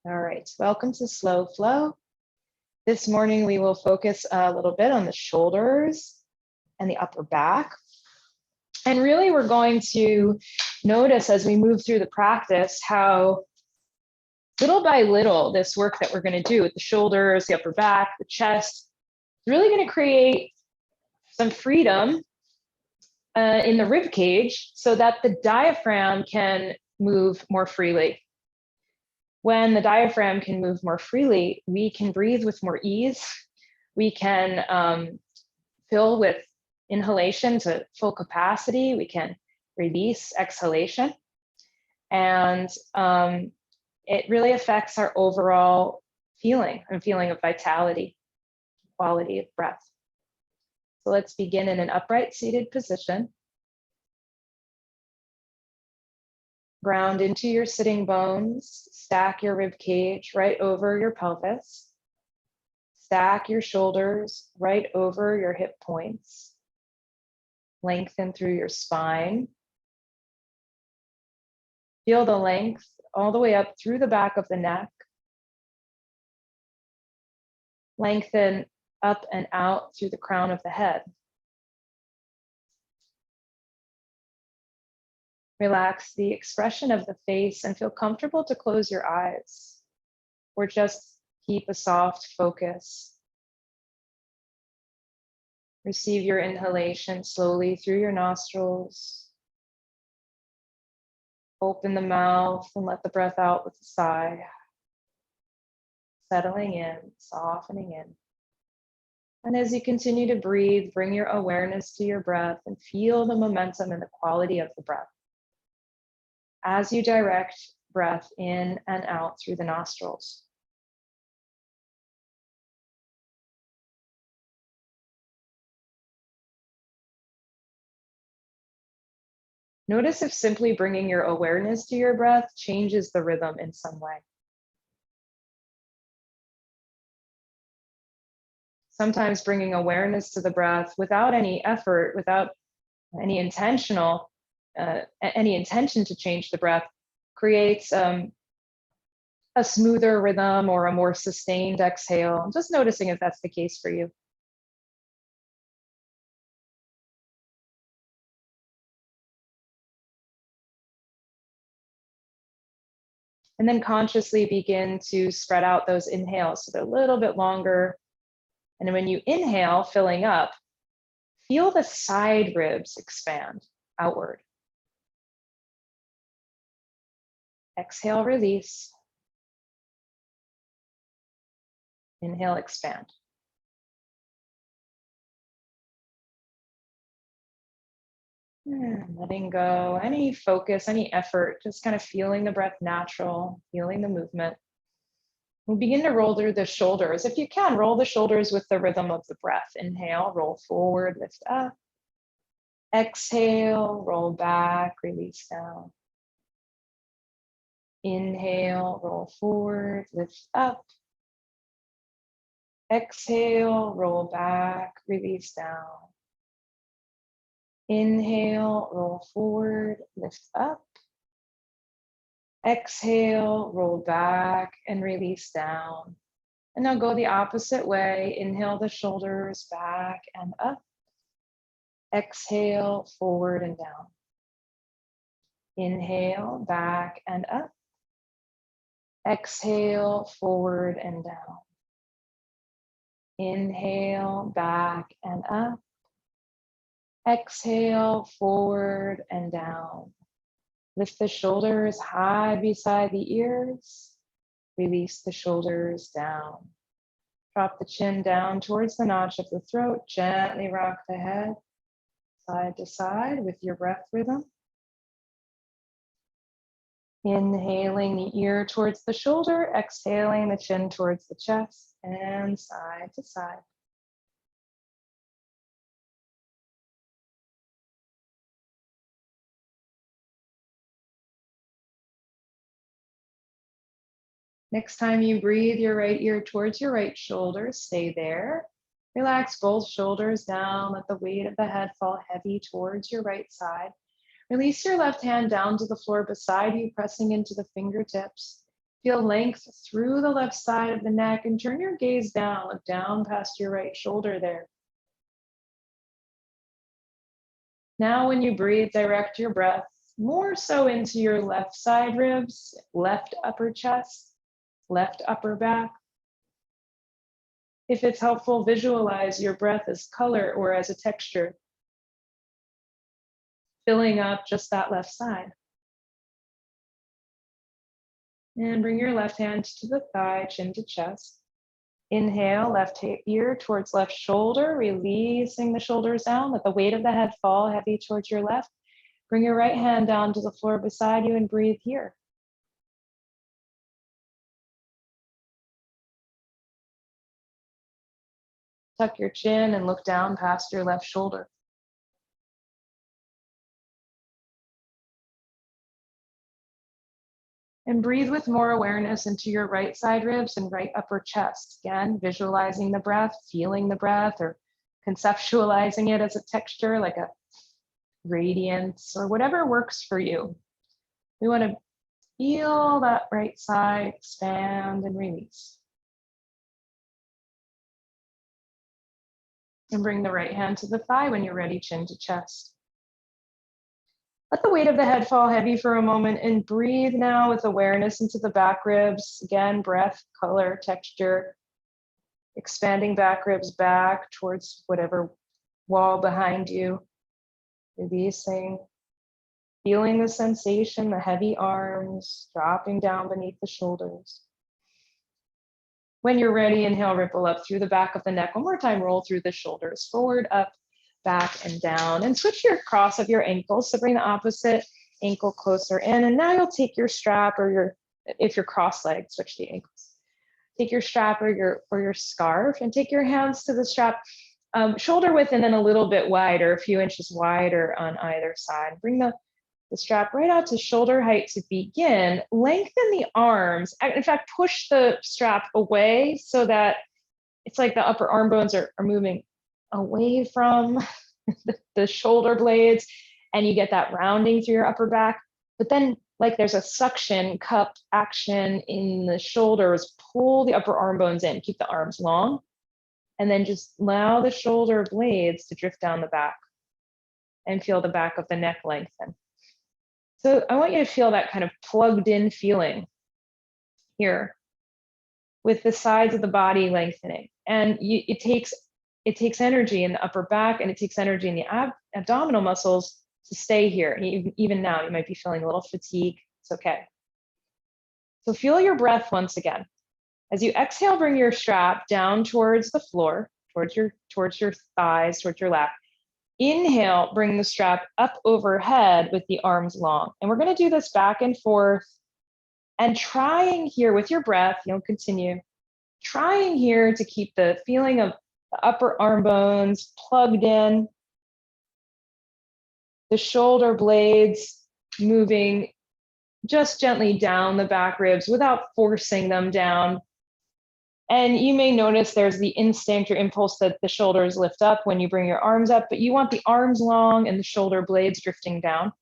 All right, welcome to Slow Flow. This morning we will focus a little bit on the shoulders and the upper back. And really we're going to notice as we move through the practice how little by little this work that we're going to do with the shoulders, the upper back, the chest, is really going to create some freedom in the rib cage so that the diaphragm can move more freely. When the diaphragm can move more freely, we can breathe with more ease. We can fill with inhalation to full capacity. We can release exhalation. And it really affects our overall feeling of vitality, quality of breath. So let's begin in an upright seated position. Ground into your sitting bones, stack your rib cage right over your pelvis. Stack your shoulders right over your hip points. Lengthen through your spine. Feel the length all the way up through the back of the neck. Lengthen up and out through the crown of the head. Relax the expression of the face and feel comfortable to close your eyes or just keep a soft focus. Receive your inhalation slowly through your nostrils. Open the mouth and let the breath out with a sigh. Settling in, softening in. And as you continue to breathe, bring your awareness to your breath and feel the momentum and the quality of the breath as you direct breath in and out through the nostrils. Notice if simply bringing your awareness to your breath changes the rhythm in some way. Sometimes bringing awareness to the breath without any effort, without any intention to change the breath, creates a smoother rhythm or a more sustained exhale. I'm just noticing if that's the case for you. And then consciously begin to spread out those inhales so they're a little bit longer. And when you inhale, filling up, feel the side ribs expand outward. Exhale, release. Inhale, expand. Letting go any focus, any effort, just kind of feeling the breath natural, feeling the movement. We begin to roll through the shoulders. If you can, roll the shoulders with the rhythm of the breath. Inhale, roll forward, lift up. Exhale, roll back, release down. Inhale, roll forward, lift up. Exhale, roll back, release down. Inhale, roll forward, lift up. Exhale, roll back and release down. And now go the opposite way. Inhale the shoulders back and up. Exhale, forward and down. Inhale, back and up. Exhale, forward and down. Inhale, back and up. Exhale, forward and down. Lift the shoulders high beside the ears. Release the shoulders down. Drop the chin down towards the notch of the throat. Gently rock the head side to side with your breath rhythm. Inhaling the ear towards the shoulder, exhaling the chin towards the chest and side to side. Next time you breathe your right ear towards your right shoulder, stay there. Relax both shoulders down, let the weight of the head fall heavy towards your right side. Release your left hand down to the floor beside you, pressing into the fingertips. Feel length through the left side of the neck and turn your gaze down. Look down past your right shoulder there. Now when you breathe, direct your breath more so into your left side ribs, left upper chest, left upper back. If it's helpful, visualize your breath as color or as a texture, filling up just that left side. And bring your left hand to the thigh, chin to chest. Inhale, left ear towards left shoulder, releasing the shoulders down. Let the weight of the head fall heavy towards your left. Bring your right hand down to the floor beside you and breathe here. Tuck your chin and look down past your left shoulder. And breathe with more awareness into your right side ribs and right upper chest. Again, visualizing the breath, feeling the breath, or conceptualizing it as a texture like a radiance or whatever works for you. We want to feel that right side expand and release. And bring the right hand to the thigh when you're ready, chin to chest. Let the weight of the head fall heavy for a moment and breathe now with awareness into the back ribs. Again, breath, color, texture, expanding back ribs back towards whatever wall behind you. Releasing, feeling the sensation, the heavy arms dropping down beneath the shoulders. When you're ready, inhale, ripple up through the back of the neck. One more time, roll through the shoulders, forward, up, back, and down. And switch your cross of your ankles. So bring the opposite ankle closer in. And now you'll take your strap or if you're cross-legged, switch the ankles. Take your strap or your scarf and take your hands to the strap, shoulder width and then a little bit wider, a few inches wider on either side. Bring the strap right out to shoulder height to begin. Lengthen the arms. In fact, push the strap away so that it's like the upper arm bones are moving away from the shoulder blades and you get that rounding through your upper back. But then like there's a suction cup action in the shoulders, pull the upper arm bones in, keep the arms long, and then just allow the shoulder blades to drift down the back and feel the back of the neck lengthen. So I want you to feel that kind of plugged in feeling here with the sides of the body lengthening. And it takes energy in the upper back and it takes energy in the abdominal muscles to stay here. And even now, you might be feeling a little fatigue. It's okay. So feel your breath once again. As you exhale, bring your strap down towards the floor, towards your thighs, towards your lap. Inhale, bring the strap up overhead with the arms long. And we're going to do this back and forth and trying here with your breath, you'll continue, trying here to keep the feeling of the upper arm bones plugged in, the shoulder blades moving just gently down the back ribs without forcing them down. And you may notice there's the instinct or impulse that the shoulders lift up when you bring your arms up, but you want the arms long and the shoulder blades drifting down.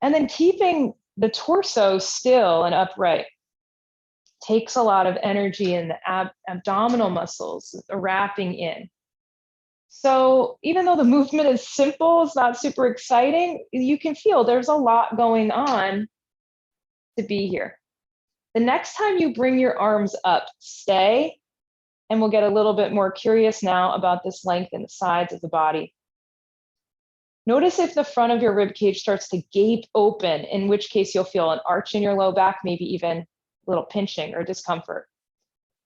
And then keeping the torso still and upright takes a lot of energy in the abdominal muscles, wrapping in. So even though the movement is simple, it's not super exciting, you can feel there's a lot going on to be here. The next time you bring your arms up, stay, and we'll get a little bit more curious now about this length in the sides of the body. Notice if the front of your rib cage starts to gape open, in which case you'll feel an arch in your low back, maybe even a little pinching or discomfort.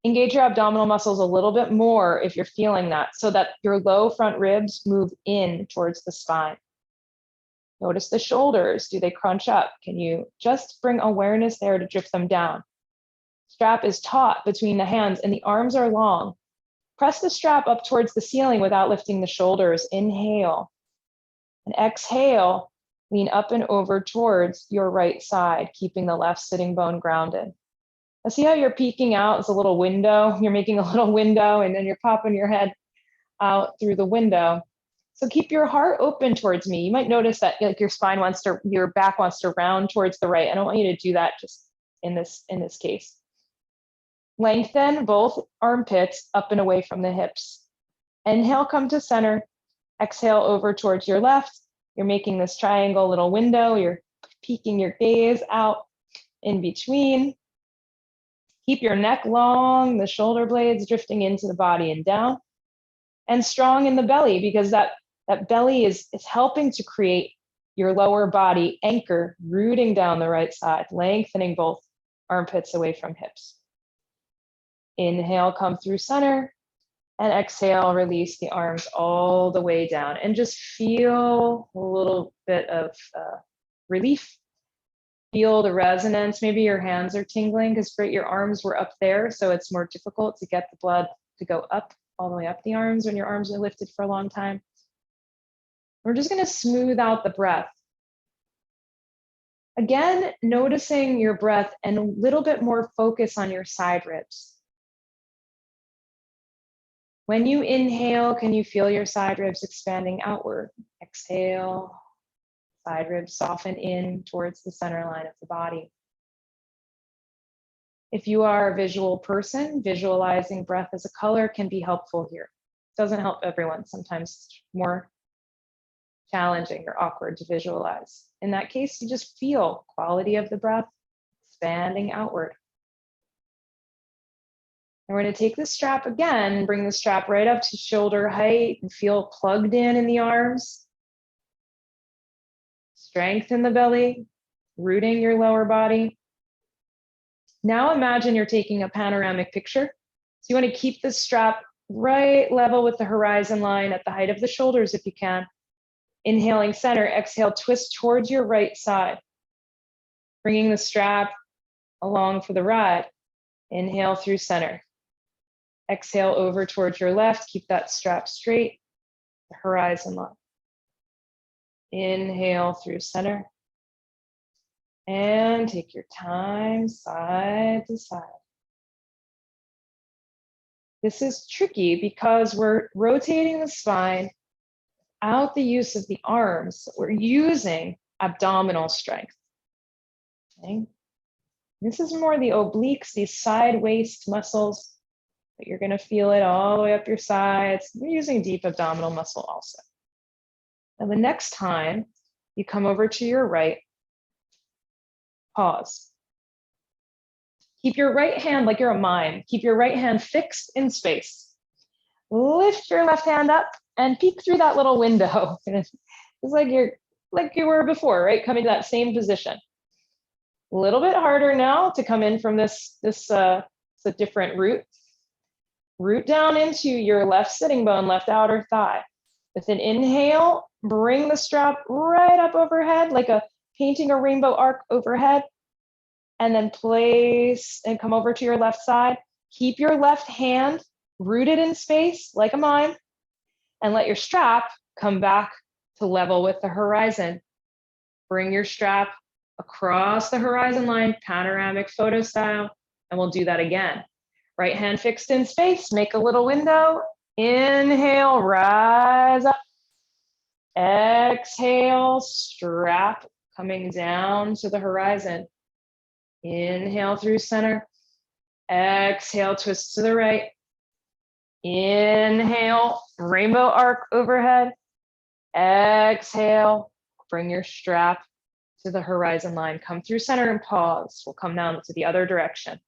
Engage your abdominal muscles a little bit more if you're feeling that, so that your low front ribs move in towards the spine. Notice the shoulders. Do they crunch up? Can you just bring awareness there to drift them down? Strap is taut between the hands and the arms are long. Press the strap up towards the ceiling without lifting the shoulders. Inhale. And exhale, lean up and over towards your right side, keeping the left sitting bone grounded. Now see how you're peeking out as a little window? You're making a little window and then you're popping your head out through the window. So keep your heart open towards me. You might notice that like your back wants to round towards the right. I don't want you to do that. Just in this case. Lengthen both armpits up and away from the hips. Inhale, come to center. Exhale over towards your left. You're making this triangle little window. You're peeking your gaze out in between. Keep your neck long, the shoulder blades drifting into the body and down. And strong in the belly, because that belly is helping to create your lower body anchor, rooting down the right side, lengthening both armpits away from hips. Inhale, come through center, and exhale, release the arms all the way down, and just feel a little bit of relief. Feel the resonance. Maybe your hands are tingling because your arms were up there, so it's more difficult to get the blood to go up, all the way up the arms when your arms are lifted for a long time. We're just going to smooth out the breath. Again, noticing your breath and a little bit more focus on your side ribs. When you inhale, can you feel your side ribs expanding outward? Exhale, side ribs soften in towards the center line of the body. If you are a visual person, visualizing breath as a color can be helpful here. It doesn't help everyone. Sometimes it's more challenging or awkward to visualize. In that case, you just feel quality of the breath expanding outward. And we're going to take the strap again, bring the strap right up to shoulder height and feel plugged in the arms. Strength in the belly, rooting your lower body. Now imagine you're taking a panoramic picture. So you want to keep the strap right level with the horizon line at the height of the shoulders if you can. Inhaling center, exhale, twist towards your right side. Bringing the strap along for the ride. Inhale through center. Exhale over towards your left. Keep that strap straight, the horizon line. Inhale through center. And take your time side to side. This is tricky because we're rotating the spine without the use of the arms. We're using abdominal strength. Okay? This is more the obliques, these side waist muscles, but you're going to feel it all the way up your sides. You're using deep abdominal muscle also. Now the next time you come over to your right, pause. Keep your right hand like you're a mime. Keep your right hand fixed in space. Lift your left hand up and peek through that little window. It's like you were before, right? Coming to that same position. A little bit harder now to come in from this it's a different root. Root down into your left sitting bone, left outer thigh. With an inhale, bring the strap right up overhead, like painting a rainbow arc overhead. And then place and come over to your left side. Keep your left hand rooted in space like a mime, and let your strap come back to level with the horizon. Bring your strap across the horizon line, panoramic photo style, and we'll do that again. Right hand fixed in space, make a little window. Inhale, rise up. Exhale, strap coming down to the horizon. Inhale through center. Exhale, twist to the right. Inhale, rainbow arc overhead. Exhale, bring your strap to the horizon line. Come through center and pause. We'll come down to the other direction.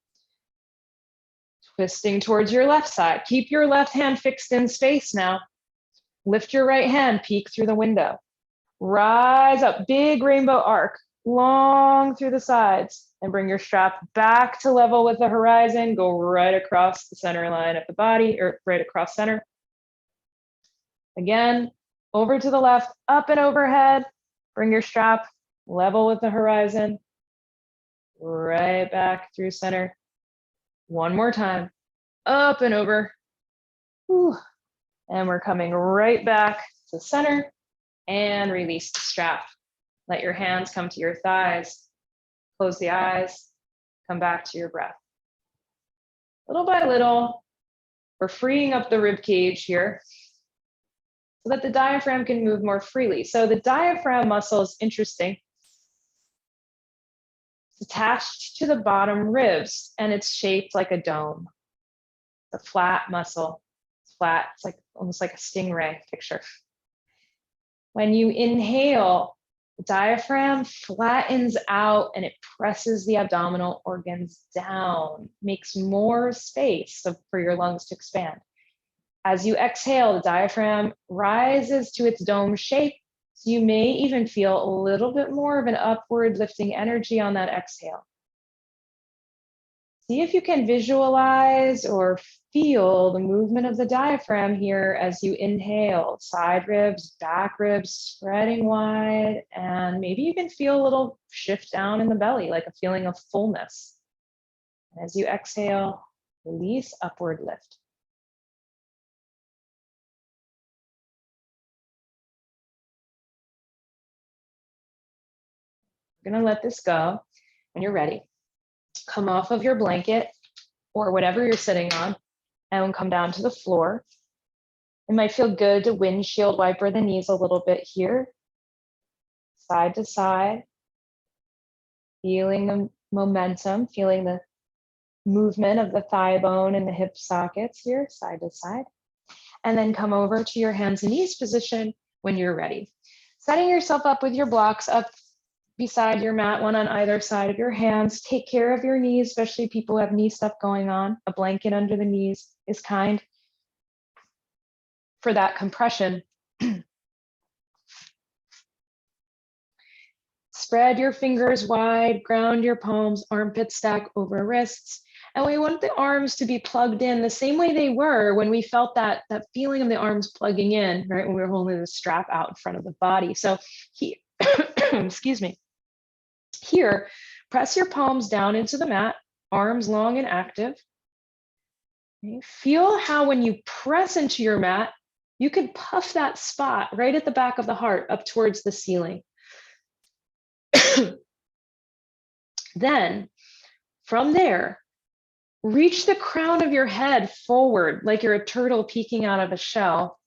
Twisting towards your left side. Keep your left hand fixed in space now. Lift your right hand, peek through the window. Rise up, big rainbow arc, long through the sides, and bring your strap back to level with the horizon. Go right across the center line of the body, or right across center. Again, over to the left, up and overhead. Bring your strap level with the horizon. Right back through center. One more time, up and over. Whew. And we're coming right back to center and release the strap. Let your hands come to your thighs. Close the eyes, come back to your breath. Little by little, we're freeing up the rib cage here so that the diaphragm can move more freely. So the diaphragm muscle is interesting. It's attached to the bottom ribs and it's shaped like a dome. It's a flat muscle. It's flat. It's like almost like a stingray picture. When you inhale, the diaphragm flattens out and it presses the abdominal organs down, makes more space for your lungs to expand. As you exhale, the diaphragm rises to its dome shape. So you may even feel a little bit more of an upward lifting energy on that exhale. See if you can visualize or feel the movement of the diaphragm here as you inhale. Side ribs, back ribs spreading wide, and maybe you can feel a little shift down in the belly, like a feeling of fullness. As you exhale, release, upward lift. We're gonna let this go. When you're ready, come off of your blanket or whatever you're sitting on and come down to the floor. It might feel good to windshield wiper the knees a little bit here, side to side, feeling the momentum, feeling the movement of the thigh bone and the hip sockets here, side to side. And then come over to your hands and knees position when you're ready. Setting yourself up with your blocks up beside your mat, one on either side of your hands. Take care of your knees, especially people who have knee stuff going on. A blanket under the knees is kind for that compression. Spread your fingers wide, ground your palms, armpit stack over wrists. And we want the arms to be plugged in the same way they were when we felt that feeling of the arms plugging in, right? When we were holding the strap out in front of the body. So here, excuse me. Here, press your palms down into the mat, arms long and active. Okay. Feel how when you press into your mat, you can puff that spot right at the back of the heart up towards the ceiling. Then, from there, reach the crown of your head forward like you're a turtle peeking out of a shell,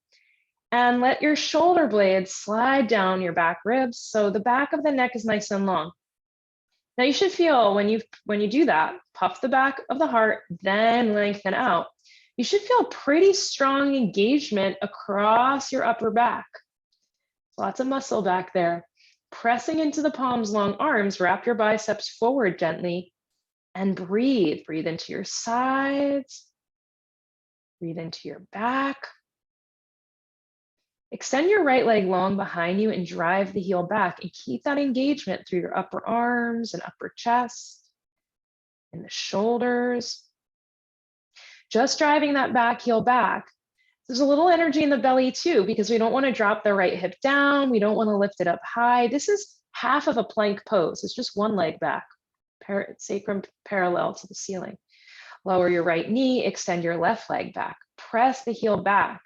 and let your shoulder blades slide down your back ribs so the back of the neck is nice and long. Now you should feel when you do that, puff the back of the heart, then lengthen out. You should feel pretty strong engagement across your upper back. Lots of muscle back there. Pressing into the palms, long arms, wrap your biceps forward gently and breathe. Breathe into your sides. Breathe into your back. Extend your right leg long behind you and drive the heel back and keep that engagement through your upper arms and upper chest and the shoulders. Just driving that back heel back. There's a little energy in the belly too, because we don't want to drop the right hip down. We don't want to lift it up high. This is half of a plank pose. It's just one leg back, sacrum parallel to the ceiling. Lower your right knee, extend your left leg back. Press the heel back.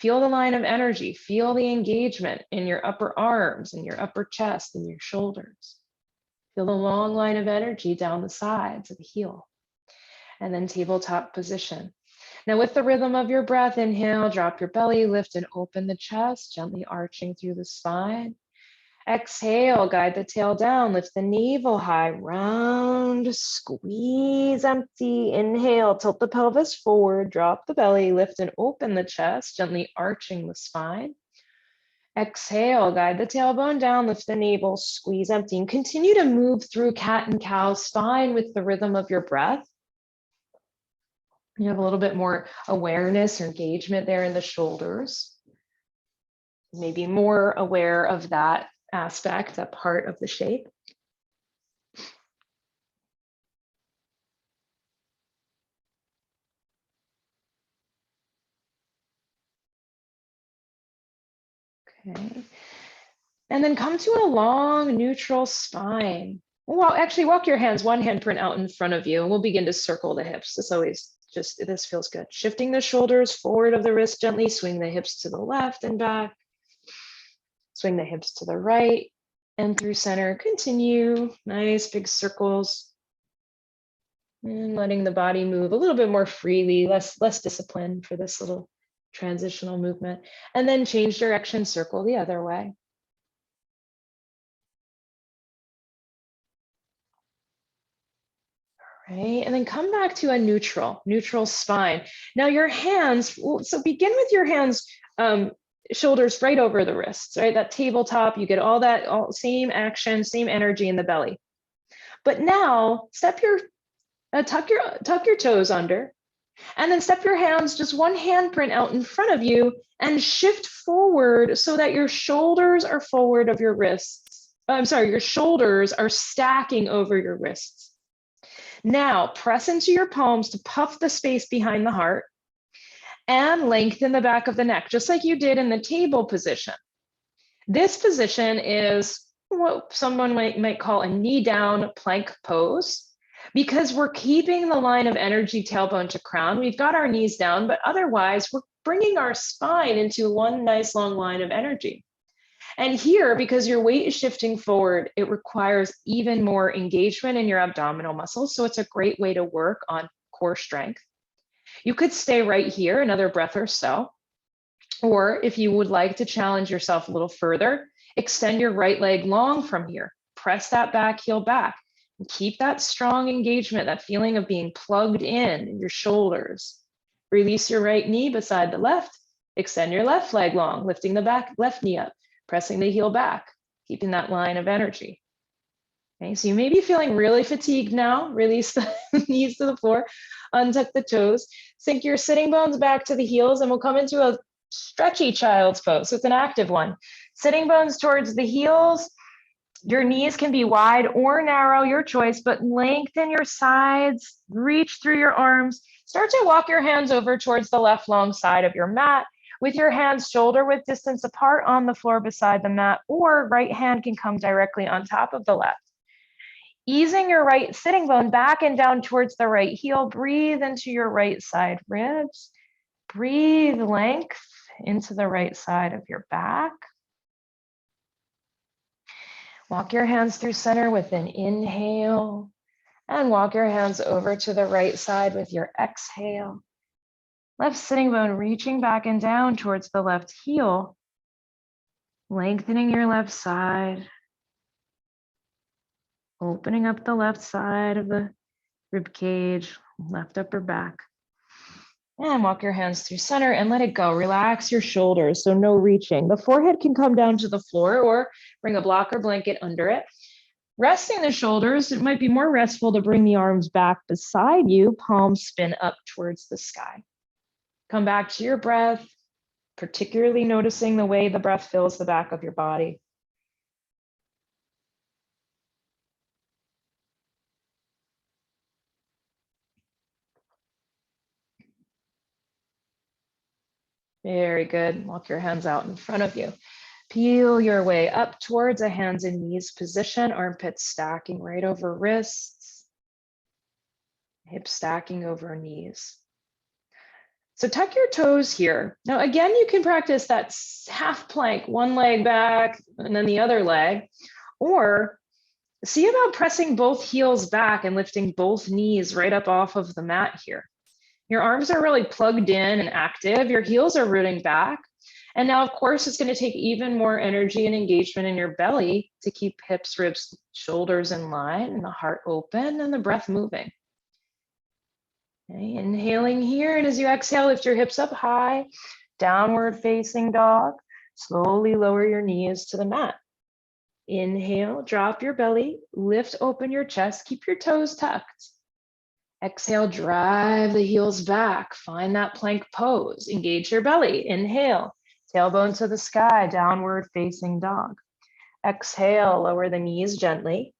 Feel the line of energy. Feel the engagement in your upper arms and your upper chest and your shoulders. Feel the long line of energy down the sides of the heel. And then tabletop position. Now with the rhythm of your breath, inhale, drop your belly, lift and open the chest, gently arching through the spine. Exhale, guide the tail down, lift the navel high, round, squeeze, empty. Inhale, tilt the pelvis forward, drop the belly, lift and open the chest, gently arching the spine. Exhale, guide the tailbone down, lift the navel, squeeze, empty. And continue to move through cat and cow spine with the rhythm of your breath. You have a little bit more awareness or engagement there in the shoulders. Maybe more aware of that aspect, that part of the shape. Okay. And then come to a long neutral spine. Well, actually walk your hands, one handprint out in front of you, and we'll begin to circle the hips. This always this feels good. Shifting the shoulders forward of the wrist gently, swing the hips to the left and back. Swing the hips to the right and through center. Continue, nice big circles. And letting the body move a little bit more freely, less discipline for this little transitional movement. And then change direction, circle the other way. right? And then come back to a neutral spine. Now your hands, so begin with your hands, shoulders right over the wrists, right? That tabletop, you get all that same action, same energy in the belly. But now tuck your toes under, and then step your hands, just one handprint out in front of you, and shift forward so that your shoulders are forward of your wrists. I'm sorry, your shoulders are stacking over your wrists. Now press into your palms to puff the space behind the heart and lengthen the back of the neck, just like you did in the table position. This position is what someone might call a knee down plank pose, because we're keeping the line of energy tailbone to crown. We've got our knees down, but otherwise we're bringing our spine into one nice long line of energy. And here, because your weight is shifting forward, it requires even more engagement in your abdominal muscles. So it's a great way to work on core strength. You could stay right here another breath or so. Or if you would like to challenge yourself a little further, extend your right leg long from here. Press that back heel back. And keep that strong engagement, that feeling of being plugged in your shoulders. Release your right knee beside the left. Extend your left leg long, lifting the back left knee up, pressing the heel back, keeping that line of energy. Okay, so you may be feeling really fatigued now. Release the knees to the floor, untuck the toes, sink your sitting bones back to the heels, and we'll come into a stretchy child's pose. So it's an active one. Sitting bones towards the heels. Your knees can be wide or narrow, your choice, but lengthen your sides, reach through your arms. Start to walk your hands over towards the left long side of your mat with your hands shoulder width distance apart on the floor beside the mat, or right hand can come directly on top of the left. Easing your right sitting bone back and down towards the right heel. Breathe into your right side ribs. Breathe length into the right side of your back. Walk your hands through center with an inhale, and walk your hands over to the right side with your exhale. Left sitting bone reaching back and down towards the left heel, lengthening your left side, opening up the left side of the rib cage, left upper back. And walk your hands through center and let it go. Relax your shoulders, so no reaching. The forehead can come down to the floor or bring a block or blanket under it. Resting the shoulders, it might be more restful to bring the arms back beside you, palms spin up towards the sky. Come back to your breath, particularly noticing the way the breath fills the back of your body. Very good. Walk your hands out in front of you. Peel your way up towards a hands and knees position, armpits stacking right over wrists, hips stacking over knees. So tuck your toes here. Now, again, you can practice that half plank, one leg back and then the other leg, or see about pressing both heels back and lifting both knees right up off of the mat here. Your arms are really plugged in and active. Your heels are rooting back. And now, of course, it's going to take even more energy and engagement in your belly to keep hips, ribs, shoulders in line, and the heart open and the breath moving. Okay, inhaling here, and as you exhale, lift your hips up high, downward facing dog. Slowly lower your knees to the mat. Inhale, drop your belly, lift open your chest, keep your toes tucked. Exhale, drive the heels back. Find that plank pose. Engage your belly. Inhale, tailbone to the sky, downward facing dog. Exhale, lower the knees gently.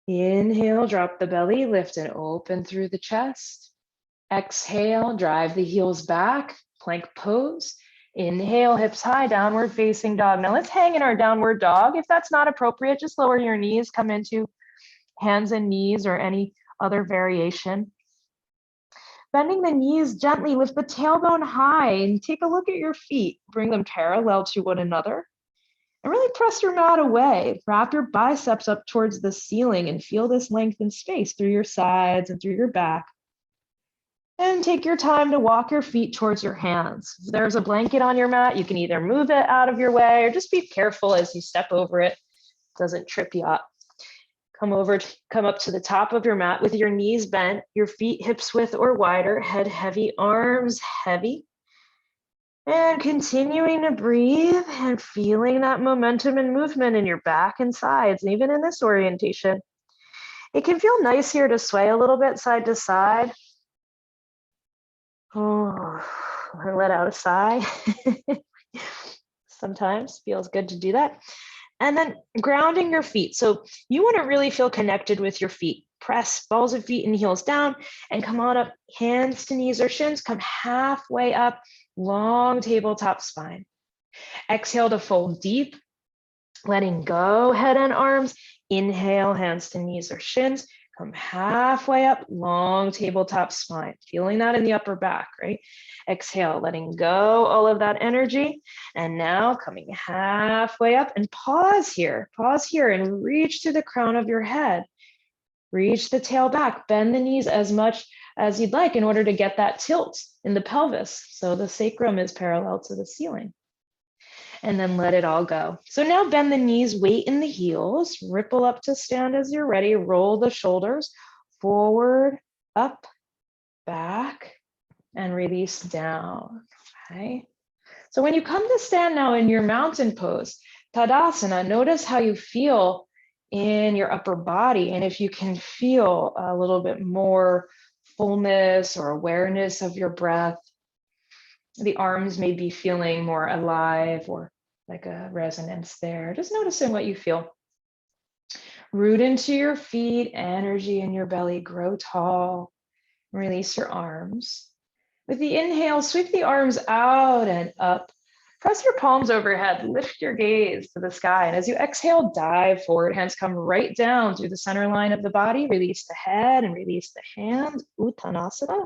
Inhale, drop the belly, lift and open through the chest. Exhale, drive the heels back, plank pose. Inhale, hips high, downward facing dog. Now let's hang in our downward dog. If that's not appropriate, just lower your knees, come into hands and knees or any other variation. Bending the knees gently, lift the tailbone high and take a look at your feet. Bring them parallel to one another. And really press your mat away. Wrap your biceps up towards the ceiling and feel this length and space through your sides and through your back. And take your time to walk your feet towards your hands. If there's a blanket on your mat, you can either move it out of your way or just be careful as you step over it. It doesn't trip you up. Come up to the top of your mat with your knees bent, your feet hips width or wider, head heavy, arms heavy. And continuing to breathe and feeling that momentum and movement in your back and sides, and even in this orientation. It can feel nice here to sway a little bit side to side. Oh, and let out a sigh. Sometimes feels good to do that. And then grounding your feet. So you want to really feel connected with your feet. Press balls of feet and heels down and come on up, hands to knees or shins. Come halfway up, long tabletop spine. Exhale to fold deep, letting go head and arms. Inhale, hands to knees or shins. Come halfway up, long tabletop spine. Feeling that in the upper back, right? Exhale, letting go all of that energy. And now coming halfway up and pause here and reach to the crown of your head. Reach the tail back, bend the knees as much as you'd like in order to get that tilt in the pelvis. So the sacrum is parallel to the ceiling. And then let it all go. So now bend the knees, weight in the heels, ripple up to stand as you're ready, roll the shoulders forward, up, back, and release down, okay? So when you come to stand now in your mountain pose, Tadasana, notice how you feel in your upper body. And if you can feel a little bit more fullness or awareness of your breath, the arms may be feeling more alive or like a resonance there. Just noticing what you feel. Root into your feet, energy in your belly, grow tall. Release your arms. With the inhale, sweep the arms out and up. Press your palms overhead, lift your gaze to the sky. And as you exhale, dive forward. Hands come right down through the center line of the body. Release the head and release the hands. Uttanasana.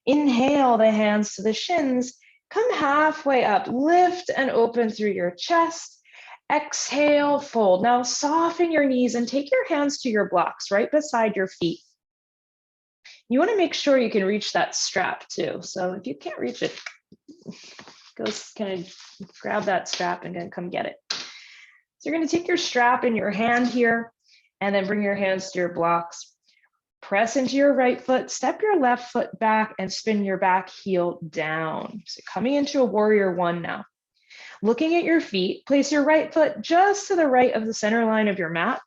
Inhale the hands to the shins. Come halfway up. Lift and open through your chest. Exhale, fold. Now soften your knees and take your hands to your blocks right beside your feet. You want to make sure you can reach that strap too. So if you can't reach it, go kind of grab that strap and then come get it. So you're going to take your strap in your hand here and then bring your hands to your blocks. Press into your right foot, step your left foot back and spin your back heel down. So coming into a warrior one now. Looking at your feet, place your right foot just to the right of the center line of your mat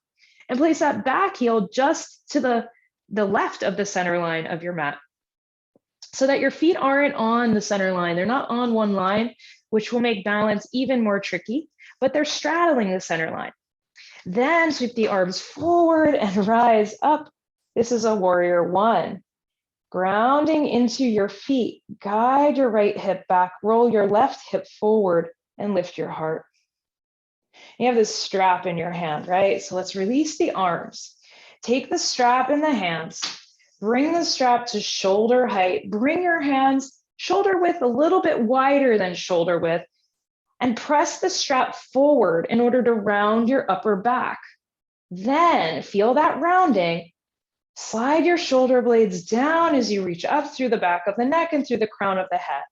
and place that back heel just to the left of the center line of your mat so that your feet aren't on the center line. They're not on one line, which will make balance even more tricky, but they're straddling the center line. Then sweep the arms forward and rise up. This is a warrior one. Grounding into your feet, guide your right hip back, roll your left hip forward and lift your heart. You have this strap in your hand, right? So let's release the arms. Take the strap in the hands, bring the strap to shoulder height, bring your hands shoulder width a little bit wider than shoulder width, and press the strap forward in order to round your upper back. Then feel that rounding. Slide your shoulder blades down as you reach up through the back of the neck and through the crown of the head.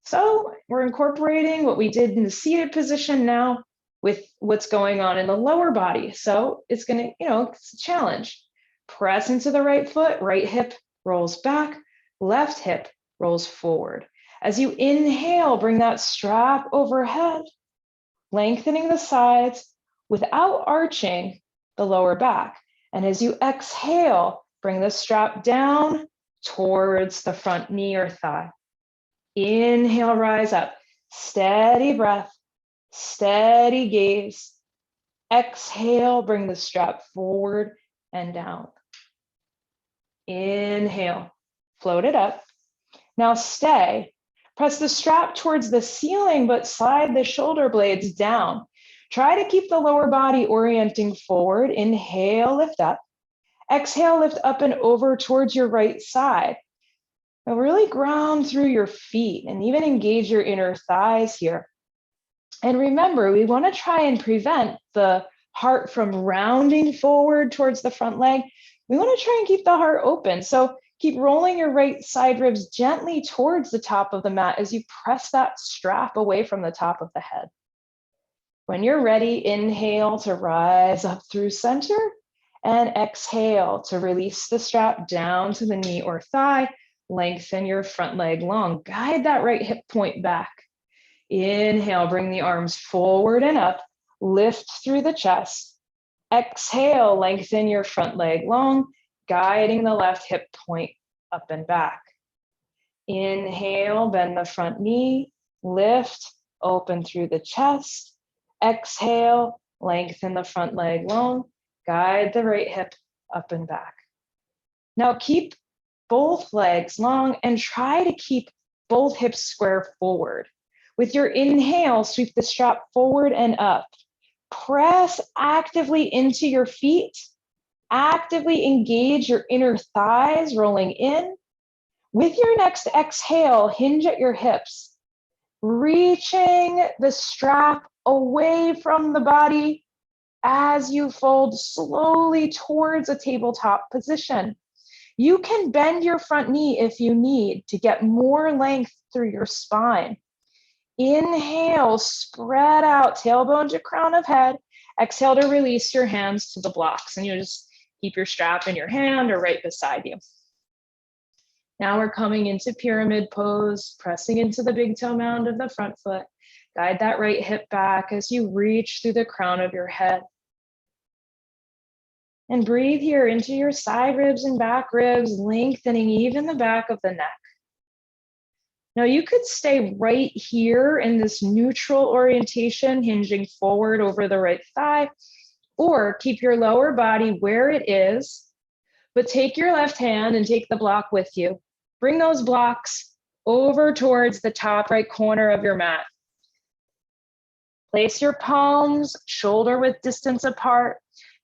So we're incorporating what we did in the seated position now with what's going on in the lower body. So it's going to, it's a challenge. Press into the right foot, right hip rolls back, left hip rolls forward. As you inhale, bring that strap overhead, lengthening the sides without arching the lower back. And as you exhale, bring the strap down towards the front knee or thigh. Inhale, rise up. Steady breath, steady gaze. Exhale, bring the strap forward and down. Inhale, float it up. Now stay. Press the strap towards the ceiling, but slide the shoulder blades down. Try to keep the lower body orienting forward. Inhale, lift up. Exhale, lift up and over towards your right side. Now really ground through your feet and even engage your inner thighs here. And remember, we want to try and prevent the heart from rounding forward towards the front leg. We want to try and keep the heart open. So keep rolling your right side ribs gently towards the top of the mat as you press that strap away from the top of the head. When you're ready, inhale to rise up through center And exhale to release the strap down to the knee or thigh. Lengthen your front leg long. Guide that right hip point back. Inhale, bring the arms forward and up. Lift through the chest. Exhale, lengthen your front leg long, guiding the left hip point up and back. Inhale, bend the front knee, lift, open through the chest. Exhale, lengthen the front leg long, guide the right hip up and back. Now keep both legs long and try to keep both hips square forward. With your inhale, sweep the strap forward and up. Press actively into your feet. Actively engage your inner thighs, rolling in. With your next exhale, hinge at your hips, reaching the strap away from the body as you fold slowly towards a tabletop position. You can bend your front knee if you need to get more length through your spine. Inhale, spread out, tailbone to crown of head. Exhale to release your hands to the blocks, and you just keep your strap in your hand or right beside you. Now we're coming into pyramid pose, pressing into the big toe mound of the front foot. Guide that right hip back as you reach through the crown of your head. And breathe here into your side ribs and back ribs, lengthening even the back of the neck. Now you could stay right here in this neutral orientation, hinging forward over the right thigh, or keep your lower body where it is, but take your left hand and take the block with you. Bring those blocks over towards the top right corner of your mat. Place your palms shoulder width distance apart.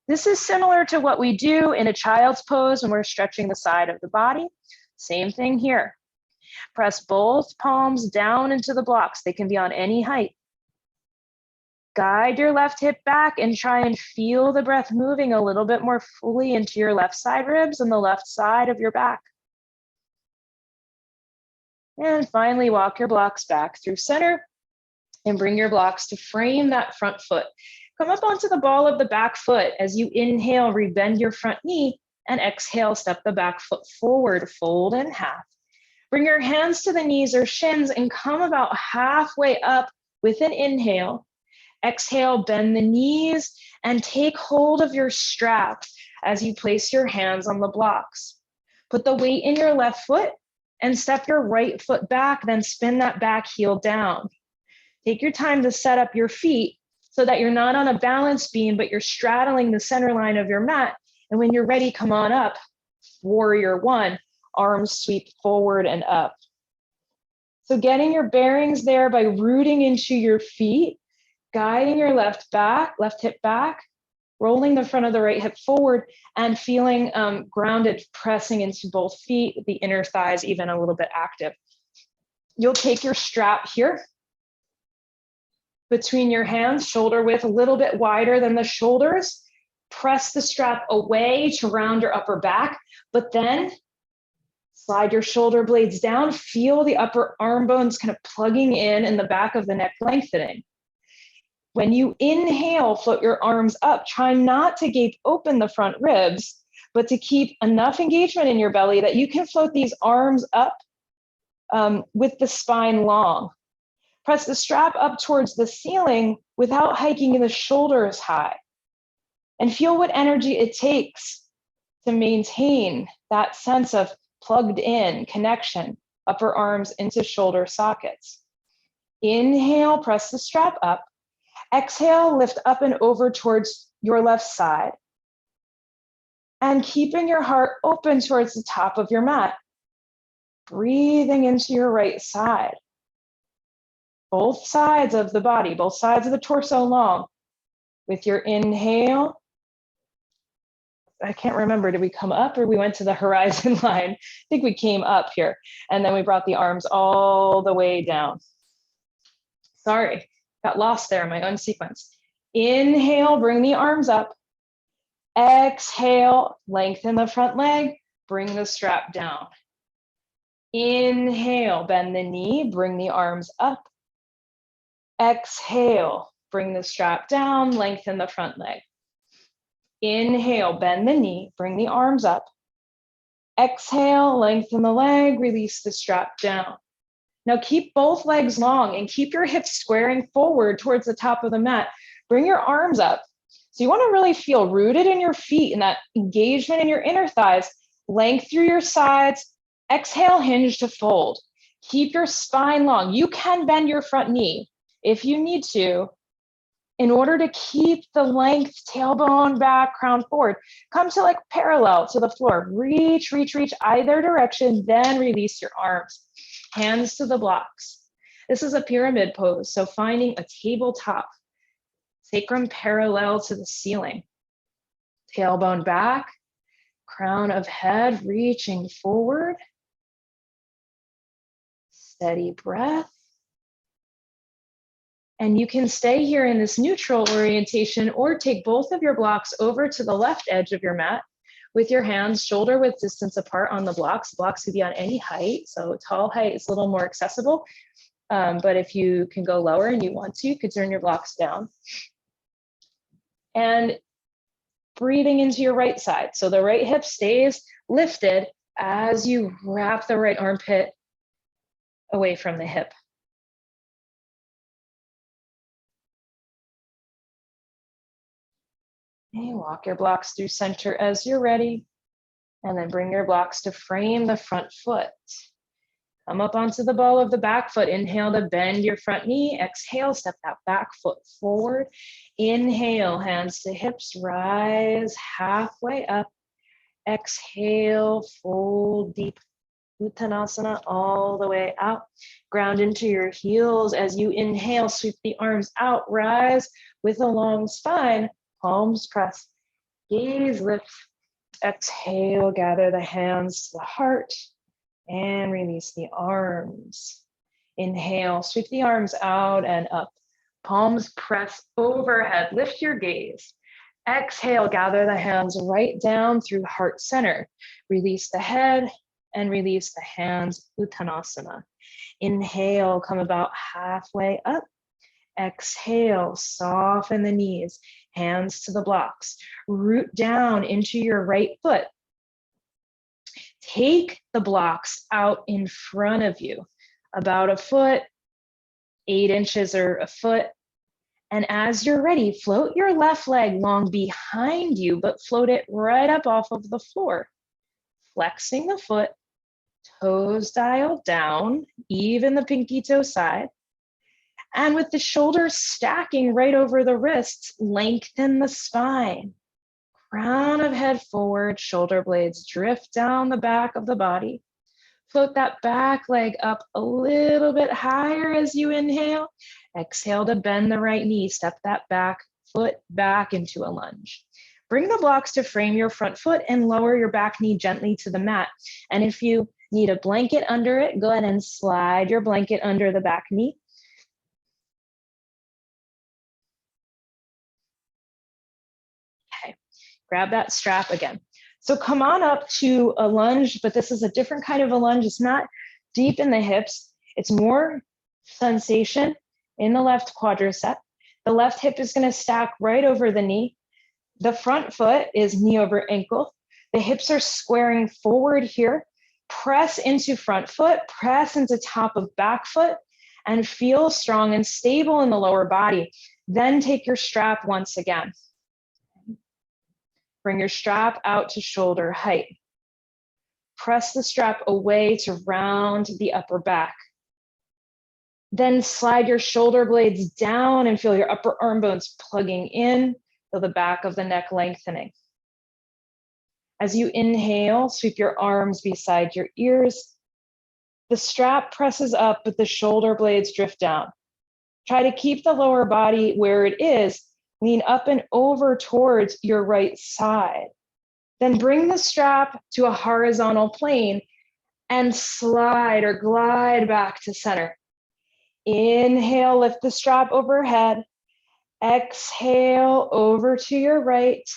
This is similar to what we do in a child's pose when we're stretching the side of the body. Same thing here. Press both palms down into the blocks. They can be on any height. Guide your left hip back and try and feel the breath moving a little bit more fully into your left side ribs and the left side of your back. And finally, walk your blocks back through center and bring your blocks to frame that front foot. Come up onto the ball of the back foot. As you inhale, rebend your front knee, and exhale, step the back foot forward, fold in half. Bring your hands to the knees or shins and come about halfway up with an inhale. Exhale, bend the knees and take hold of your strap as you place your hands on the blocks. Put the weight in your left foot and step your right foot back, then spin that back heel down. Take your time to set up your feet so that you're not on a balance beam, but you're straddling the center line of your mat. And when you're ready, come on up. Warrior one, arms sweep forward and up. So getting your bearings there by rooting into your feet, guiding your left hip back, rolling the front of the right hip forward, and feeling grounded, pressing into both feet, the inner thighs even a little bit active. You'll take your strap here between your hands, shoulder width a little bit wider than the shoulders. Press the strap away to round your upper back, but then slide your shoulder blades down. Feel the upper arm bones kind of plugging in the back of the neck, lengthening. When you inhale, float your arms up. Try not to gape open the front ribs, but to keep enough engagement in your belly that you can float these arms up with the spine long. Press the strap up towards the ceiling without hiking the shoulders high. And feel what energy it takes to maintain that sense of plugged in connection, upper arms into shoulder sockets. Inhale, press the strap up. Exhale, lift up and over towards your left side. And keeping your heart open towards the top of your mat. Breathing into your right side. Both sides of the body, both sides of the torso long. With your inhale, I can't remember, did we come up or we went to the horizon line? I think we came up here and then we brought the arms all the way down. Sorry, got lost there in my own sequence. Inhale, bring the arms up. Exhale, lengthen the front leg, bring the strap down. Inhale, bend the knee, bring the arms up. Exhale, bring the strap down, lengthen the front leg. Inhale, bend the knee, bring the arms up. Exhale, lengthen the leg, release the strap down. Now keep both legs long and keep your hips squaring forward towards the top of the mat. Bring your arms up. So you want to really feel rooted in your feet and that engagement in your inner thighs. Length through your sides. Exhale, hinge to fold. Keep your spine long. You can bend your front knee if you need to in order to keep the length, tailbone back, crown forward. Come to like parallel to the floor. Reach, reach, reach either direction, then release your arms. Hands to the blocks. This is a pyramid pose, so finding a tabletop. Sacrum parallel to the ceiling. Tailbone back, crown of head reaching forward. Steady breath. And you can stay here in this neutral orientation or take both of your blocks over to the left edge of your mat with your hands shoulder width distance apart on the blocks. Blocks could be on any height, so tall height is a little more accessible. But if you can go lower and you want to, you could turn your blocks down. And breathing into your right side. So the right hip stays lifted as you wrap the right armpit away from the hip. Okay, walk your blocks through center as you're ready, and then bring your blocks to frame the front foot. Come up onto the ball of the back foot. Inhale to bend your front knee. Exhale, step that back foot forward. Inhale, hands to hips, rise halfway up. Exhale, fold deep. Uttanasana all the way out. Ground into your heels as you inhale, sweep the arms out, rise with a long spine. Palms press, gaze lifts. Exhale, gather the hands to the heart and release the arms. Inhale, sweep the arms out and up. Palms press overhead, lift your gaze. Exhale, gather the hands right down through heart center. Release the head and release the hands, Uttanasana. Inhale, come about halfway up. Exhale, soften the knees, hands to the blocks. Root down into your right foot. Take the blocks out in front of you, about a foot, 8 inches or a foot. And as you're ready, float your left leg long behind you, but float it right up off of the floor. Flexing the foot, toes dialed down, even the pinky toe side. And with the shoulders stacking right over the wrists, lengthen the spine. Crown of head forward, shoulder blades drift down the back of the body. Float that back leg up a little bit higher as you inhale. Exhale to bend the right knee, step that back foot back into a lunge. Bring the blocks to frame your front foot and lower your back knee gently to the mat. And if you need a blanket under it, go ahead and slide your blanket under the back knee. Okay, grab that strap again. So come on up to a lunge, but this is a different kind of a lunge. It's not deep in the hips. It's more sensation in the left quadricep. The left hip is going to stack right over the knee. The front foot is knee over ankle. The hips are squaring forward here. Press into front foot, press into top of back foot, and feel strong and stable in the lower body. Then take your strap once again. Bring your strap out to shoulder height. Press the strap away to round the upper back. Then slide your shoulder blades down and feel your upper arm bones plugging in, feel the back of the neck lengthening. As you inhale, sweep your arms beside your ears. The strap presses up, but the shoulder blades drift down. Try to keep the lower body where it is. Lean up and over towards your right side. Then bring the strap to a horizontal plane and slide or glide back to center. Inhale, lift the strap overhead. Exhale, over to your right.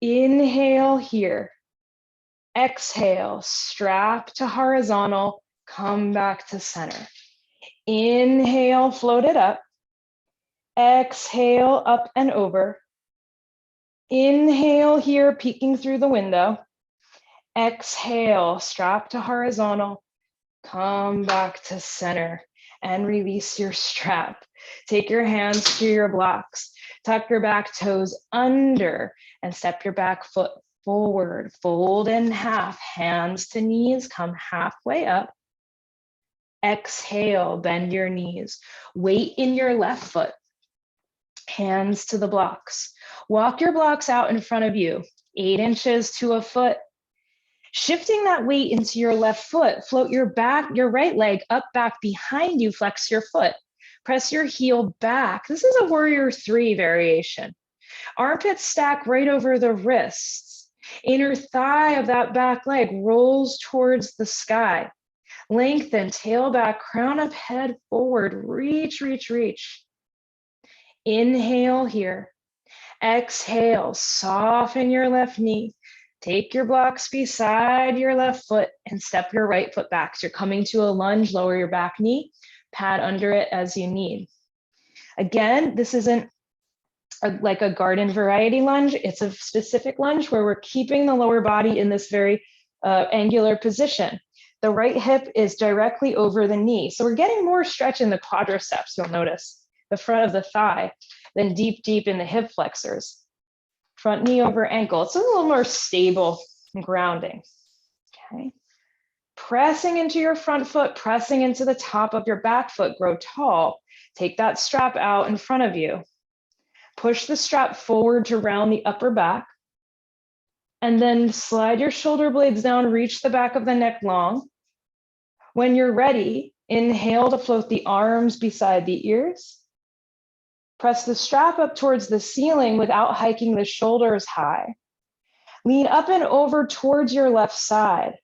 Inhale here. Exhale, strap to horizontal, come back to center. Inhale, float it up. Exhale, up and over. Inhale here, peeking through the window. Exhale, strap to horizontal. Come back to center and release your strap. Take your hands to your blocks. Tuck your back toes under and step your back foot forward. Fold in half, hands to knees, come halfway up. Exhale, bend your knees. Weight in your left foot. Hands to the blocks. Walk your blocks out in front of you, 8 inches to a foot. Shifting that weight into your left foot, float your right leg up back behind you, flex your foot. Press your heel back. This is a warrior 3 variation. Armpits stack right over the wrists. Inner thigh of that back leg rolls towards the sky. Lengthen, tail back, crown up, head forward. Reach, reach, reach. Inhale here. Exhale, soften your left knee. Take your blocks beside your left foot and step your right foot back. So you're coming to a lunge, lower your back knee, pad under it as you need. Again, this isn't like a garden variety lunge. It's a specific lunge where we're keeping the lower body in this very angular position. The right hip is directly over the knee. So we're getting more stretch in the quadriceps, you'll notice, the front of the thigh, than deep, deep in the hip flexors. Front knee over ankle. It's a little more stable and grounding. Okay. Pressing into your front foot, pressing into the top of your back foot, grow tall. Take that strap out in front of you. Push the strap forward to round the upper back. And then slide your shoulder blades down, reach the back of the neck long. When you're ready, inhale to float the arms beside the ears. Press the strap up towards the ceiling without hiking the shoulders high. Lean up and over towards your left side,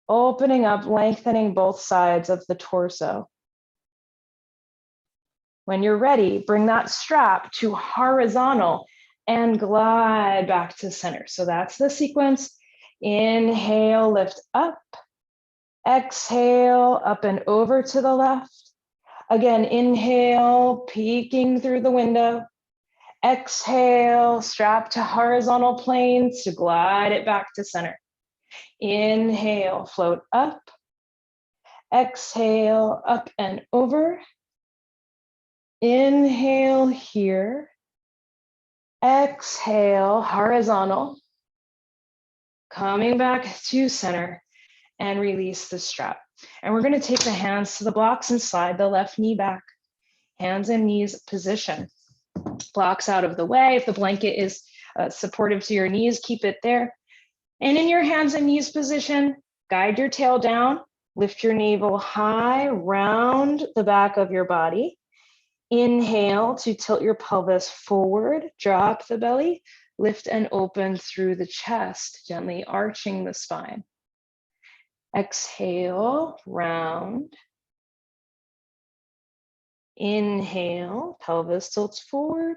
opening up, lengthening both sides of the torso. When you're ready, bring that strap to horizontal and glide back to center. So that's the sequence. Inhale, lift up. Exhale, up and over to the left. Again, inhale, peeking through the window. Exhale, strap to horizontal planes to glide it back to center. Inhale, float up. Exhale, up and over. Inhale here. Exhale, horizontal. Coming back to center and release the strap. And we're going to take the hands to the blocks and slide the left knee back. Hands and knees position. Blocks out of the way. If the blanket is supportive to your knees, keep it there. And in your hands and knees position, guide your tail down, lift your navel high, round the back of your body. Inhale to tilt your pelvis forward, drop the belly, lift and open through the chest, gently arching the spine. Exhale, round. Inhale, pelvis tilts forward,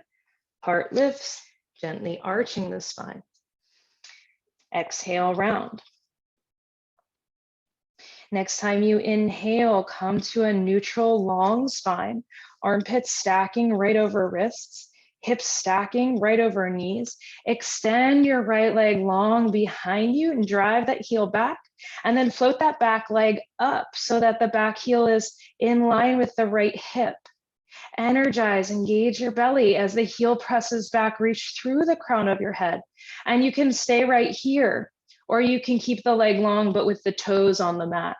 heart lifts, gently arching the spine. Exhale, round. Next time you inhale, come to a neutral long spine, armpits stacking right over wrists, hips stacking right over knees. Extend your right leg long behind you and drive that heel back, and then float that back leg up so that the back heel is in line with the right hip. Energize, engage your belly as the heel presses back, reach through the crown of your head. And you can stay right here, or you can keep the leg long, but with the toes on the mat.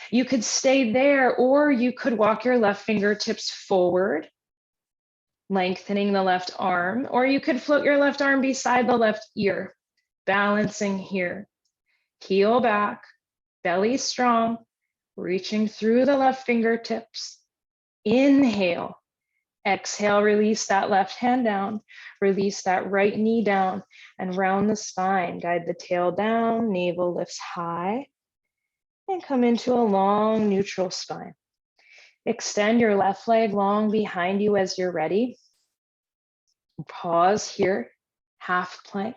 You could stay there, or you could walk your left fingertips forward, lengthening the left arm, or you could float your left arm beside the left ear, balancing here. Heel back, belly strong, reaching through the left fingertips. Inhale, exhale, release that left hand down, release that right knee down, and round the spine. Guide the tail down, navel lifts high, and come into a long neutral spine. Extend your left leg long behind you as you're ready. Pause here, half plank.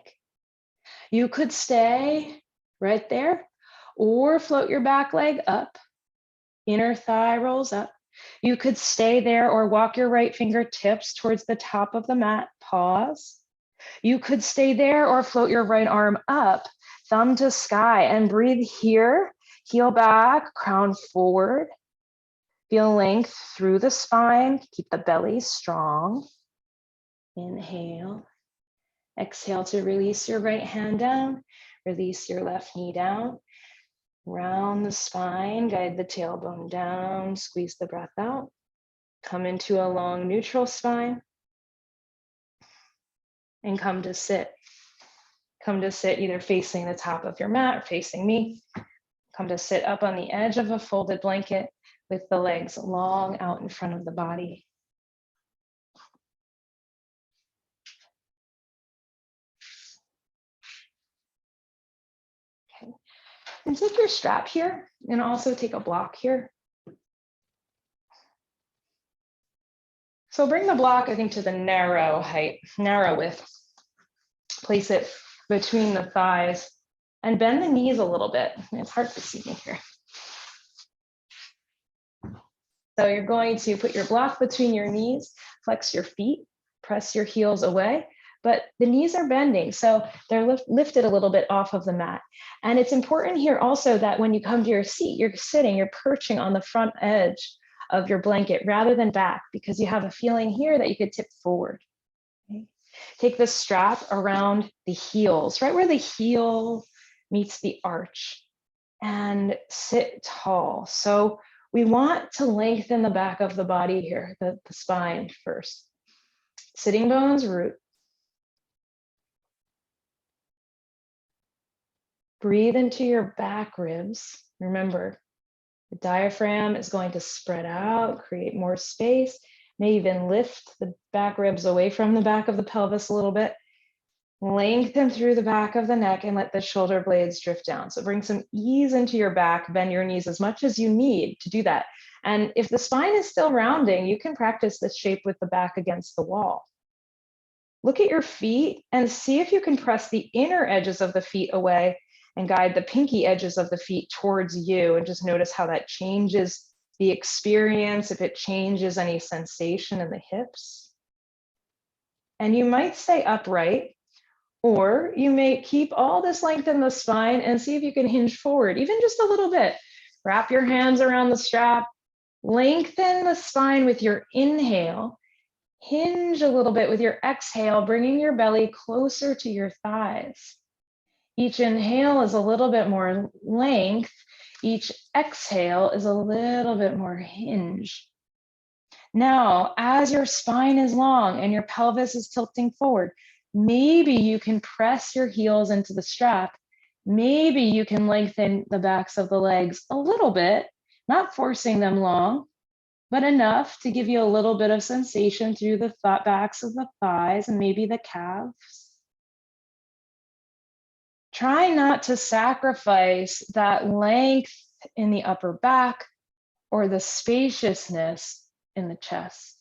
You could stay right there, or float your back leg up, inner thigh rolls up. You could stay there or walk your right fingertips towards the top of the mat. Pause. You could stay there or float your right arm up, thumb to sky, and breathe here. Heel back, crown forward. Feel length through the spine. Keep the belly strong. Inhale. Exhale to release your right hand down. Release your left knee down. Round the spine, guide the tailbone down, squeeze the breath out. Come into a long neutral spine. And come to sit. Come to sit either facing the top of your mat or facing me. Come to sit up on the edge of a folded blanket with the legs long out in front of the body. Okay. And take your strap here and also take a block here. So bring the block, I think, to the narrow height, narrow width. Place it between the thighs and bend the knees a little bit. It's hard to see me here. So you're going to put your block between your knees, flex your feet, press your heels away, but the knees are bending, so they're lifted a little bit off of the mat. And it's important here also that when you come to your seat, you're sitting, you're perching on the front edge of your blanket rather than back, because you have a feeling here that you could tip forward. Okay. Take the strap around the heels, right where the heel meets the arch, and sit tall. So we want to lengthen the back of the body here, the spine first. Sitting bones root. Breathe into your back ribs. Remember, the diaphragm is going to spread out, create more space, may even lift the back ribs away from the back of the pelvis a little bit. Lengthen through the back of the neck and let the shoulder blades drift down. So bring some ease into your back, bend your knees as much as you need to do that. And if the spine is still rounding, you can practice this shape with the back against the wall. Look at your feet and see if you can press the inner edges of the feet away and guide the pinky edges of the feet towards you, and just notice how that changes the experience, if it changes any sensation in the hips. And you might stay upright, or you may keep all this length in the spine and see if you can hinge forward, even just a little bit. Wrap your hands around the strap, lengthen the spine with your inhale, hinge a little bit with your exhale, bringing your belly closer to your thighs. Each inhale is a little bit more length. Each exhale is a little bit more hinge. Now, as your spine is long and your pelvis is tilting forward, maybe you can press your heels into the strap. Maybe you can lengthen the backs of the legs a little bit, not forcing them long, but enough to give you a little bit of sensation through the backs of the thighs and maybe the calves. Try not to sacrifice that length in the upper back or the spaciousness in the chest.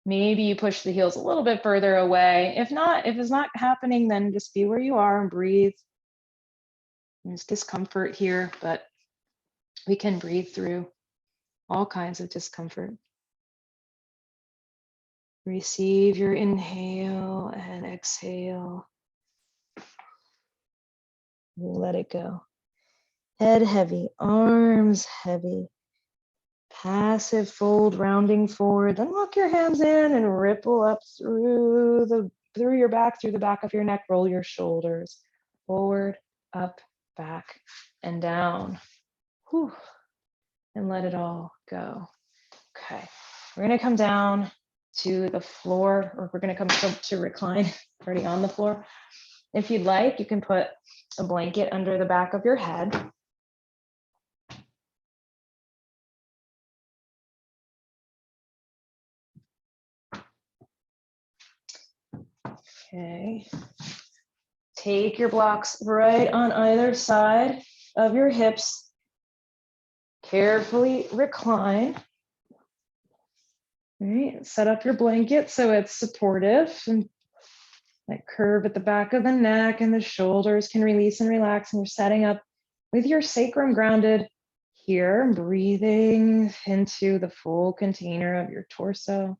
Maybe you push the heels a little bit further away. If it's not happening, then just be where you are and breathe. There's discomfort here, but we can breathe through all kinds of discomfort. Receive your inhale and exhale. Let it go. Head heavy, arms heavy. Passive fold, rounding forward. Then lock your hands in and ripple up through your back, through the back of your neck. Roll your shoulders forward, up, back, and down. Whew. And let it all go. Okay, we're gonna come down to the floor, or we're gonna come to recline, already on the floor. If you'd like, you can put a blanket under the back of your head. Okay. Take your blocks right on either side of your hips. Carefully recline. All right, set up your blanket so it's supportive, and that curve at the back of the neck and the shoulders can release and relax, and you're setting up with your sacrum grounded here, breathing into the full container of your torso.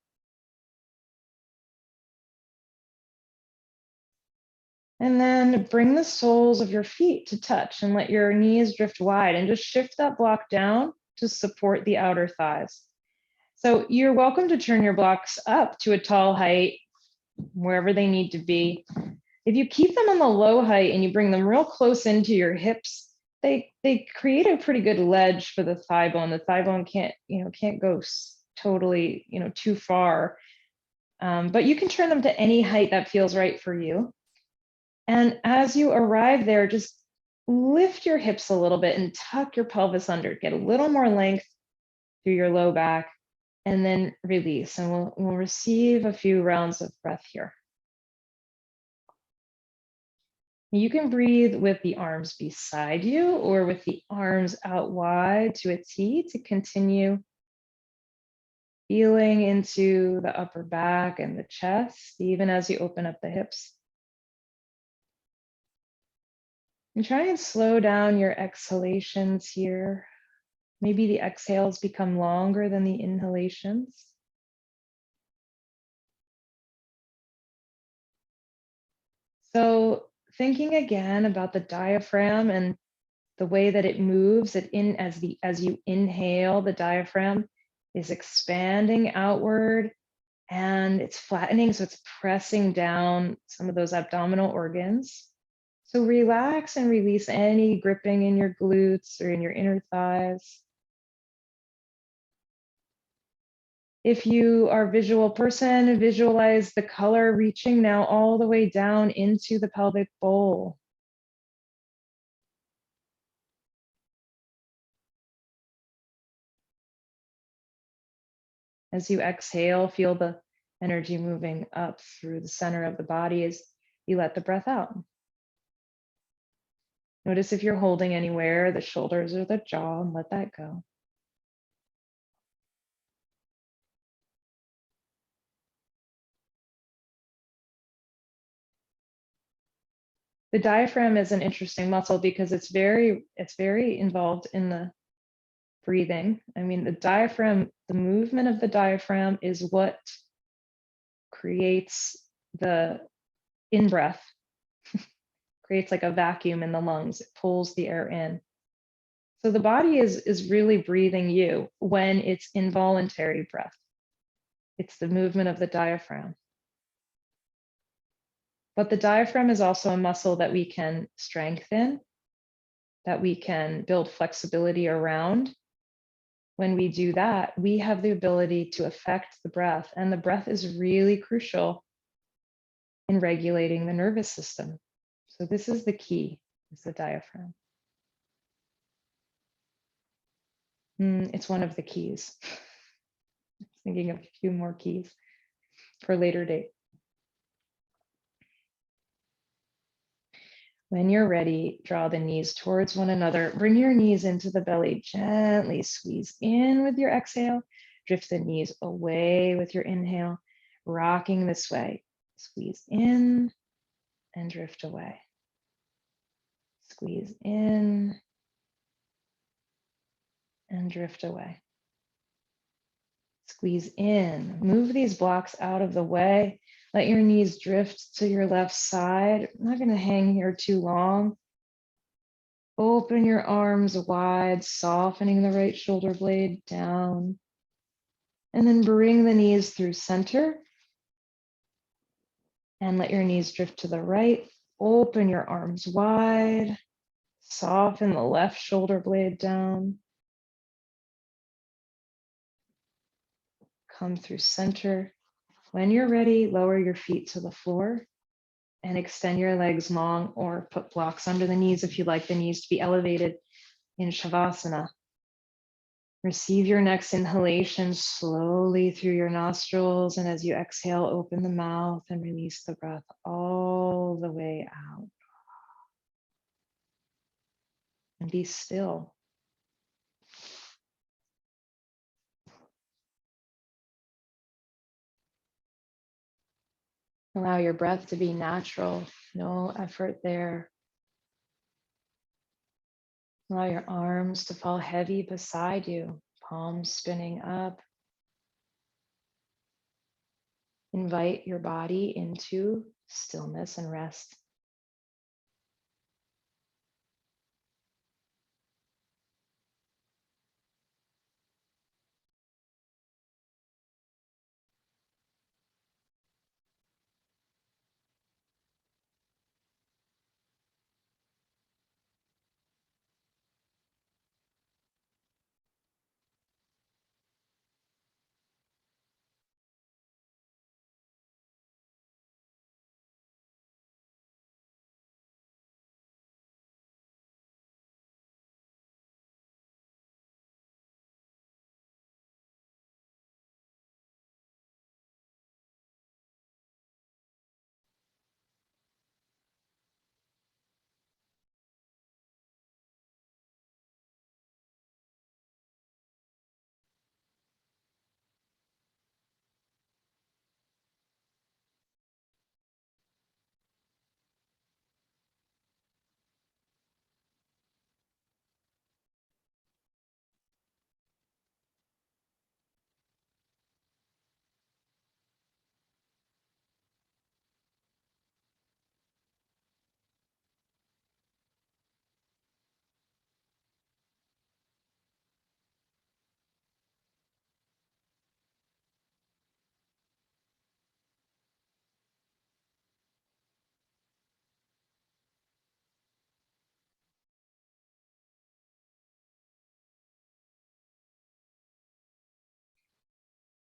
And then bring the soles of your feet to touch and let your knees drift wide and just shift that block down to support the outer thighs. So you're welcome to turn your blocks up to a tall height, wherever they need to be. If you keep them on the low height and you bring them real close into your hips, they create a pretty good ledge for the thigh bone. The thigh bone can't go totally too far, but you can turn them to any height that feels right for you. And as you arrive there, just lift your hips a little bit and tuck your pelvis under. Get a little more length through your low back, and then release. And we'll receive a few rounds of breath here. You can breathe with the arms beside you or with the arms out wide to a T to continue feeling into the upper back and the chest, even as you open up the hips. And try and slow down your exhalations here. Maybe the exhales become longer than the inhalations. So thinking again about the diaphragm and the way that it moves, as you inhale, the diaphragm is expanding outward and it's flattening, so it's pressing down some of those abdominal organs. So relax and release any gripping in your glutes or in your inner thighs. If you are a visual person, visualize the color reaching now all the way down into the pelvic bowl. As you exhale, feel the energy moving up through the center of the body as you let the breath out. Notice if you're holding anywhere, the shoulders or the jaw, and let that go. The diaphragm is an interesting muscle because it's very involved in the breathing. I mean, the movement of the diaphragm is what creates the in-breath, creates like a vacuum in the lungs. It pulls the air in. So the body is really breathing you when it's involuntary breath. It's the movement of the diaphragm. But the diaphragm is also a muscle that we can strengthen, that we can build flexibility around. When we do that, we have the ability to affect the breath, and the breath is really crucial in regulating the nervous system. So this is the key, is the diaphragm. It's one of the keys. Thinking of a few more keys for a later date. When you're ready, draw the knees towards one another. Bring your knees into the belly. Gently squeeze in with your exhale. Drift the knees away with your inhale. Rocking this way. Squeeze in and drift away. Squeeze in and drift away. Squeeze in. Move these blocks out of the way. Let your knees drift to your left side. I'm not going to hang here too long. Open your arms wide, softening the right shoulder blade down. And then bring the knees through center. And let your knees drift to the right. Open your arms wide. Soften the left shoulder blade down. Come through center. When you're ready, lower your feet to the floor and extend your legs long, or put blocks under the knees if you'd like the knees to be elevated in Shavasana. Receive your next inhalation slowly through your nostrils, and as you exhale, open the mouth and release the breath all the way out. And be still. Allow your breath to be natural, no effort there. Allow your arms to fall heavy beside you, palms spinning up. Invite your body into stillness and rest.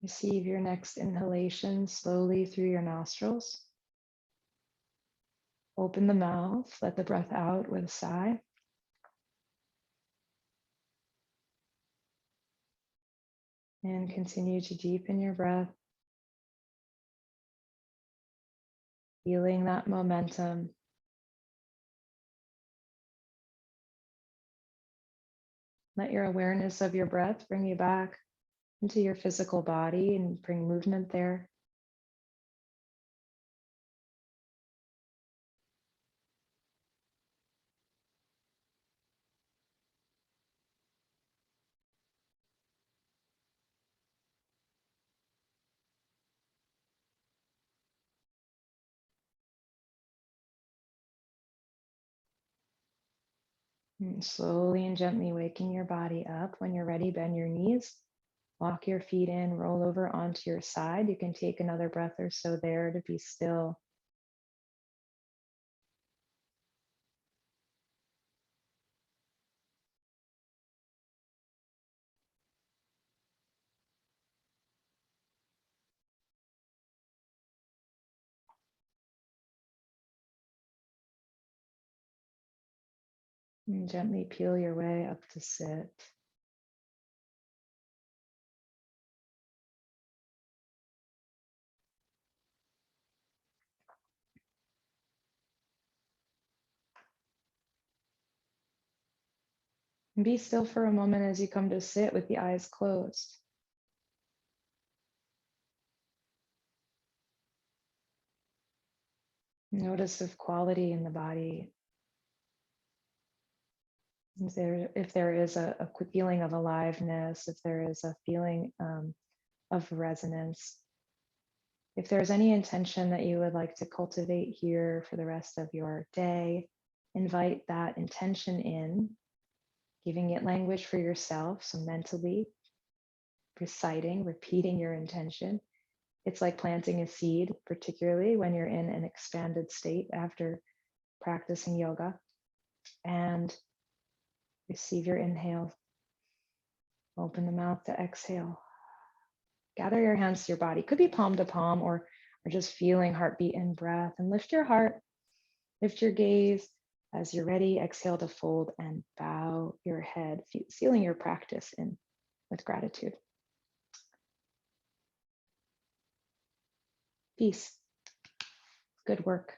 Receive your next inhalation slowly through your nostrils. Open the mouth, let the breath out with a sigh. And continue to deepen your breath, feeling that momentum. Let your awareness of your breath bring you back into your physical body and bring movement there. And slowly and gently waking your body up. When you're ready, bend your knees, walk your feet in, roll over onto your side. You can take another breath or so there to be still. And gently peel your way up to sit. And be still for a moment as you come to sit with the eyes closed. Notice the quality in the body. If there is a feeling of aliveness, if there is a feeling of resonance, if there's any intention that you would like to cultivate here for the rest of your day, invite that intention in, giving it language for yourself. So mentally reciting, repeating your intention. It's like planting a seed, particularly when you're in an expanded state after practicing yoga. And receive your inhale. Open the mouth to exhale. Gather your hands to your body. Could be palm to palm or just feeling heartbeat and breath. And lift your heart, lift your gaze. As you're ready, exhale to fold and bow your head, sealing your practice in with gratitude. Peace. Good work.